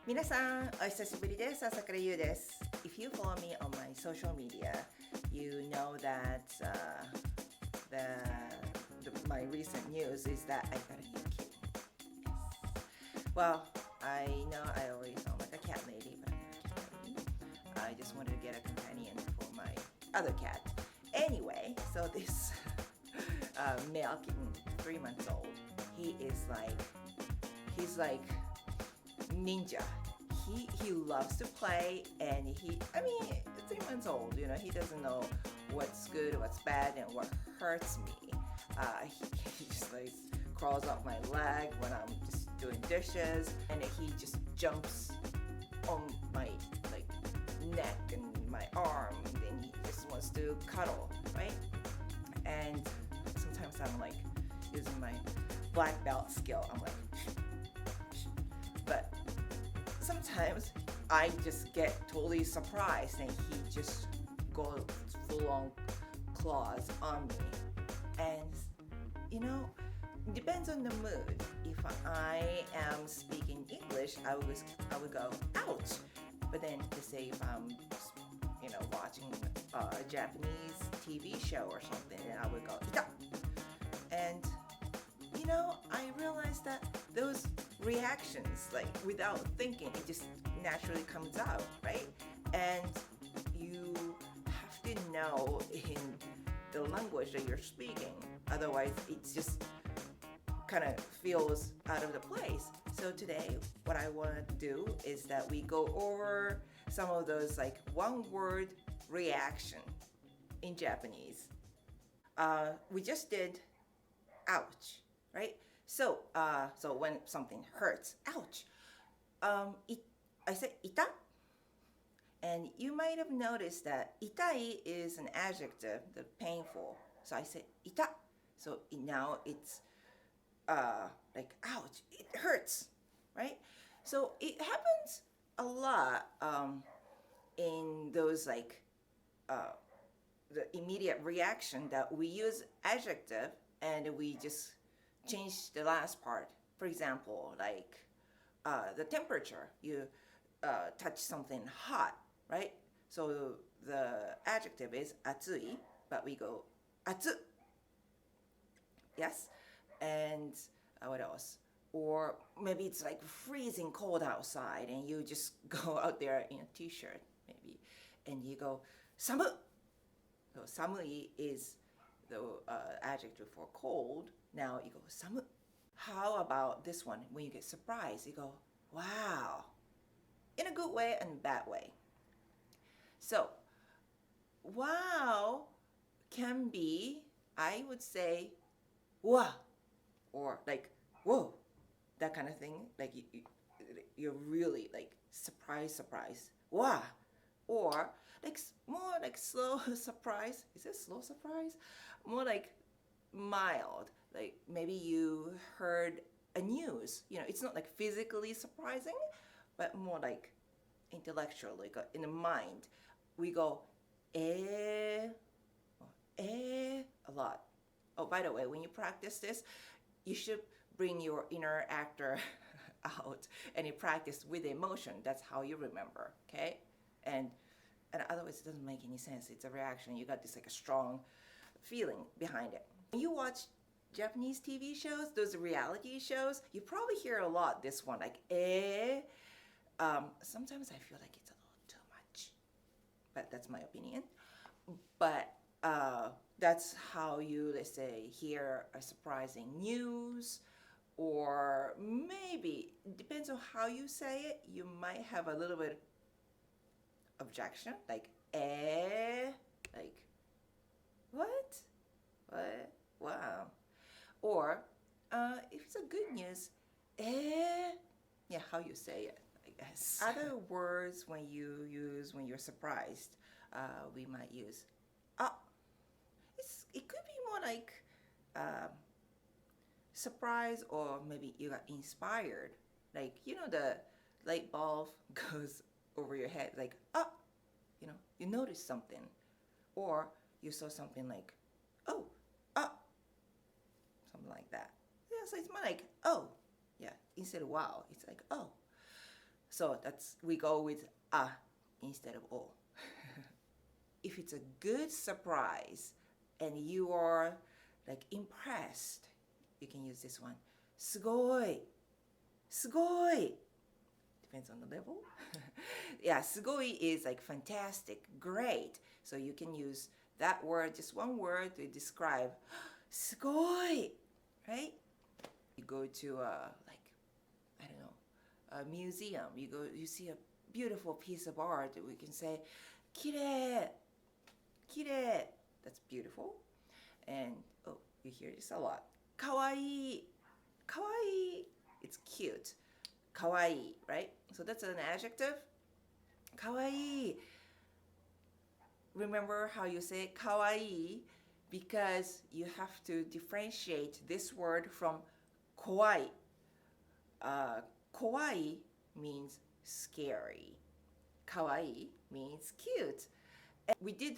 皆さん、お久しぶりです。朝倉優です。If you follow me on my social media, you know that my recent news is that I got a new kitten. Yes. Well, I know I always sound like a cat lady, but I'm not a cat lady. I just wanted to get a companion for my other cat. Anyway, so this male kitten, 3 months old, he's like ninja. He loves to play, and I mean, 3 months old, he doesn't know what's good, what's bad, and what hurts me. He just like crawls up my leg when I'm just doing dishes, and he just jumps on my like neck and my arm, and then he just wants to cuddle, right? And sometimes I'm like using my black belt skill. I'm like, but sometimes I just get totally surprised and he just goes full on claws on me. And depends on the mood. If I am speaking English, I would go ouch. But then to say if I'm watching a Japanese TV show or something, then I would go ita. And I realized that those reactions, like without thinking, it just naturally comes out, right? And you have to know in the language that you're speaking, otherwise it just kind of feels out of the place. So today what I want to do is that we go over some of those like one word reaction in Japanese. We just did ouch, right? So when something hurts, ouch. I said ita, and you might have noticed that itai is an adjective, the painful. So I said ita. So now it's like ouch, it hurts, right? So it happens a lot in those like the immediate reaction that we use adjective and we just change the last part. For example, like the temperature. You touch something hot, right? So the adjective is atsui, but we go atsu. Yes, and what else? Or maybe it's like freezing cold outside, and you just go out there in a t-shirt, maybe, and you go samu. So samui is the adjective for cold. Now you go samu. How about this one? When you get surprised, you go wow, in a good way and bad way. So wow can be, I would say, wow, or like whoa, that kind of thing. Like you're really like surprise, wow, or like more like slow surprise. Is it slow surprise? More like mild. Like maybe you heard a news. It's not like physically surprising, but more like intellectually, like in the mind. We go eh, a lot. Oh, by the way, when you practice this, you should bring your inner actor out and you practice with emotion. That's how you remember, okay? And otherwise it doesn't make any sense. It's a reaction. You got this like a strong feeling behind it. When you watch Japanese TV shows, those reality shows, you probably hear a lot this one, like eh. Sometimes I feel like it's a little too much, but that's my opinion. But that's how you, let's say, hear a surprising news, or maybe depends on how you say it. You might have a little bit objection, like like what, wow, or if it's a good news, yeah, how you say it, I guess. Other words when you're surprised, we might use ah. It could be more like surprise, or maybe you got inspired. Like the light bulb goes over your head, like ah, you notice something, or you saw something like oh, ah, something like that. Yeah, so it's more like oh, yeah, instead of wow, it's like oh. So that's we go with a instead of o. If it's a good surprise and you are like impressed, you can use this one. すごい. すごい. Depends on the level. Yeah, すごい is like fantastic, great. So you can use that word, just one word to describe すごい, right? You go to like, I don't know, a museum. You see a beautiful piece of art. We can say きれい. きれい. That's beautiful. And oh, you hear this a lot. かわいい. かわいい. It's cute. かわいい, right? So that's an adjective. かわいい. Remember how you say かわいい? Because you have to differentiate this word from 怖い. 怖い means scary. かわいい means cute. And we did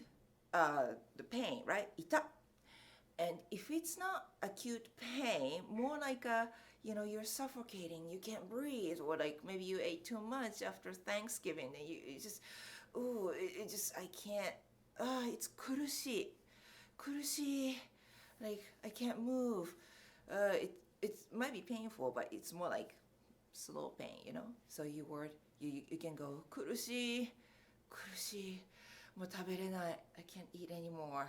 the pain, right? 痛. And if it's not acute pain, more like you're suffocating, you can't breathe, or like maybe you ate too much after Thanksgiving and you just, I can't, it's 苦しい. 苦しい. Like, I can't move. It might be painful, but it's more like slow pain, So you can go 苦しい. 苦しい. もう食べれない. I can't eat anymore.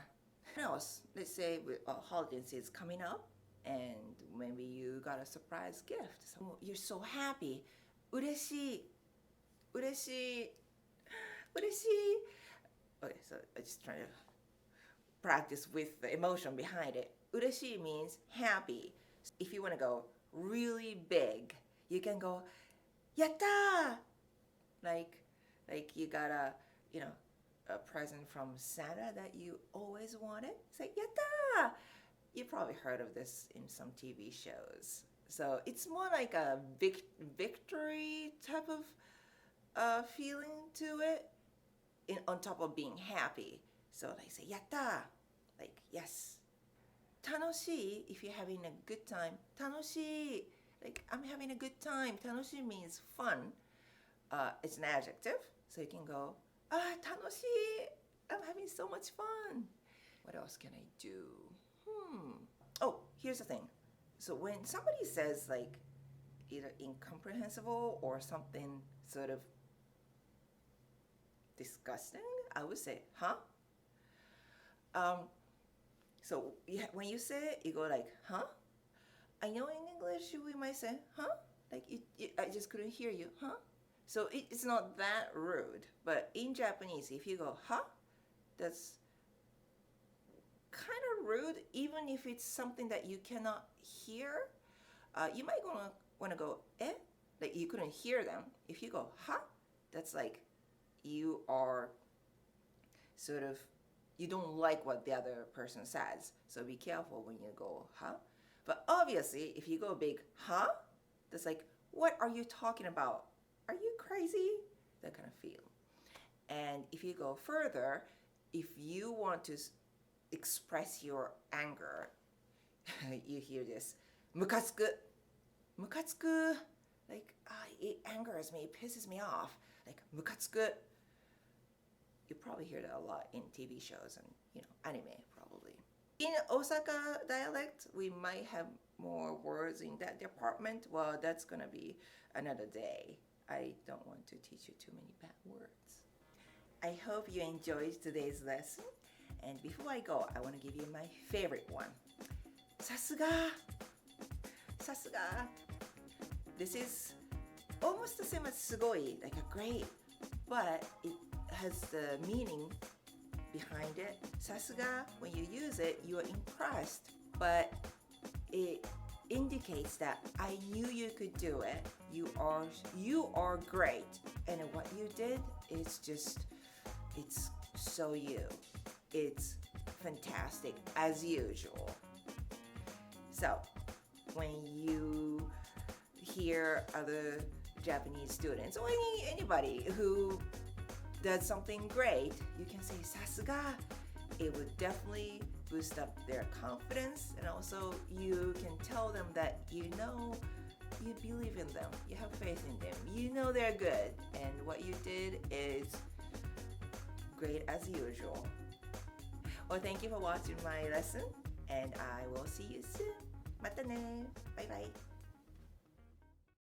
What else? Let's say holiday is coming up and maybe you got a surprise gift. So you're so happy. 嬉しい. 嬉しい. 嬉しい. Okay, so I just try to practice with the emotion behind it. 嬉しい means happy. If you want to go really big, you can go やったー. Like you got a present from Santa that you always wanted. It's like やったー. You probably heard of this in some TV shows. So it's more like a victory type of feeling to it on top of being happy. So they say やったー. Like, yes. 楽しい if you're having a good time. 楽しい. Like, I'm having a good time. 楽しい means fun. It's an adjective. So you can go 楽しい. I'm having so much fun. What else can I do? Oh, here's the thing. So when somebody says like either incomprehensible or something sort of disgusting, I would say, huh? So when you say it, you go like, huh? I know in English we might say, huh? Like, I just couldn't hear you, huh? So it's not that rude. But in Japanese, if you go, huh? That's kind of rude, even if it's something that you cannot hear. You might want to go, eh? Like, you couldn't hear them. If you go, huh? That's like you are sort of, you don't like what the other person says. So be careful when you go, huh? But obviously, if you go big, huh? That's like, what are you talking about? Are you crazy? That kind of feel. And if you go further, if you want to express your anger, you hear this, ムカつく. ムカつく. Like, it angers me, it pisses me off. Like, ムカつく. You probably hear that a lot in TV shows and, anime, probably. In Osaka dialect, we might have more words in that department. Well, that's going to be another day. I don't want to teach you too many bad words. I hope you enjoyed today's lesson. And before I go, I want to give you my favorite one. さすが. さすが. This is almost the same as すごい, like a great, but it has the meaning behind it. さすが, when you use it, you are impressed, but it indicates that I knew you could do it. You are great, and what you did is just, it's so you. It's fantastic as usual. So when you hear other Japanese students or anybody who does something great, you can say さすが. It would definitely boost up their confidence, and also you can tell them that you believe in them, you have faith in them, you know they're good, and what you did is great as usual. Well, thank you for watching my lesson, and I will see you soon. またね。バイバイ。